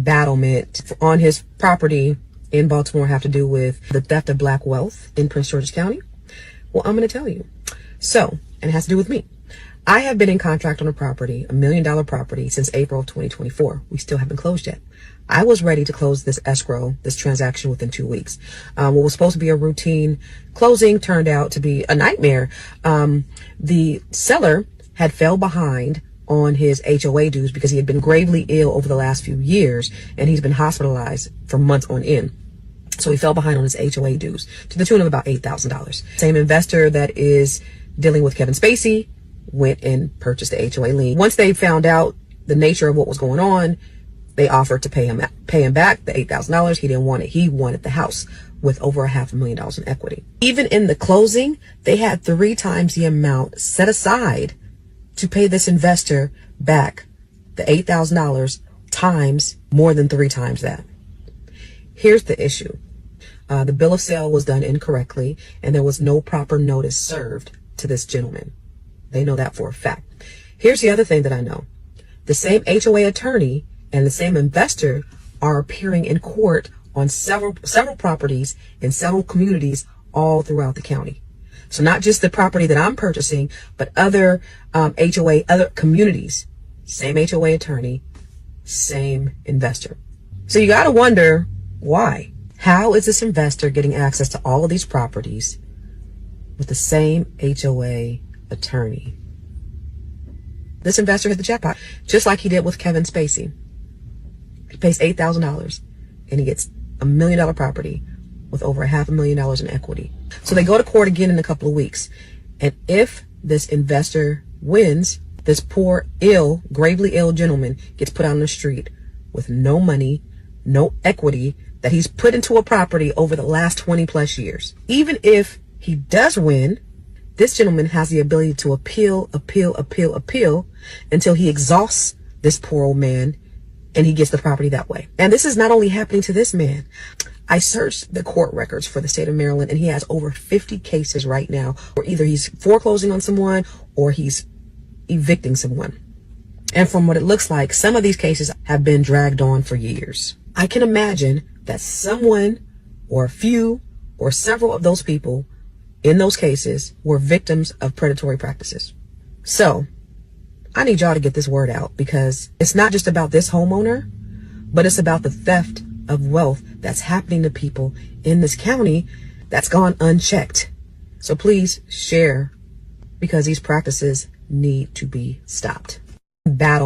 embattlement on his property in Baltimore have to do with the theft of black wealth in Prince George's County? Well, I'm going to tell you. So, and it has to do with me. I have been in contract on a property, $1 million property, since April of 2024. We still haven't closed yet. I was ready to close this escrow, this transaction, within 2 weeks. What was supposed to be a routine closing turned out to be a nightmare. The seller had fell behind on his HOA dues because he had been gravely ill over the last few years, and he's been hospitalized for months on end. So he fell behind on his HOA dues to the tune of about $8,000. Same investor that is dealing with Kevin Spacey went and purchased the HOA lien. Once they found out the nature of what was going on, they offered to pay him back the $8,000. He didn't want it. He wanted the house with over $500,000 in equity. Even in the closing, they had 3 times the amount set aside to pay this investor back the $8,000 times more than 3 times that. Here's the issue. The bill of sale was done incorrectly, and there was no proper notice served to this gentleman. They know that for a fact. Here's the other thing that I know. The same HOA attorney and the same investor are appearing in court on several properties in several communities all throughout the county. So not just the property that I'm purchasing, but other other communities. Same HOA attorney, same investor. So you got to wonder why. How is this investor getting access to all of these properties with the same HOA attorney? This investor hit the jackpot, just like he did with Kevin Spacey. He pays $8,000 and he gets $1 million property with over $500,000 in equity. So they go to court again in a couple of weeks. And if this investor wins, this poor, gravely ill gentleman gets put out on the street with no money, no equity that he's put into a property over the last 20 plus years. Even if he does win, this gentleman has the ability to appeal until he exhausts this poor old man and he gets the property that way. And this is not only happening to this man. I searched the court records for the state of Maryland, and he has over 50 cases right now where either he's foreclosing on someone or he's evicting someone. And from what it looks like, some of these cases have been dragged on for years. I can imagine that someone or a few or several of those people in those cases were victims of predatory practices. So I need y'all to get this word out, because it's not just about this homeowner, but it's about the theft of wealth that's happening to people in this county that's gone unchecked. So please share, because these practices need to be stopped. Battle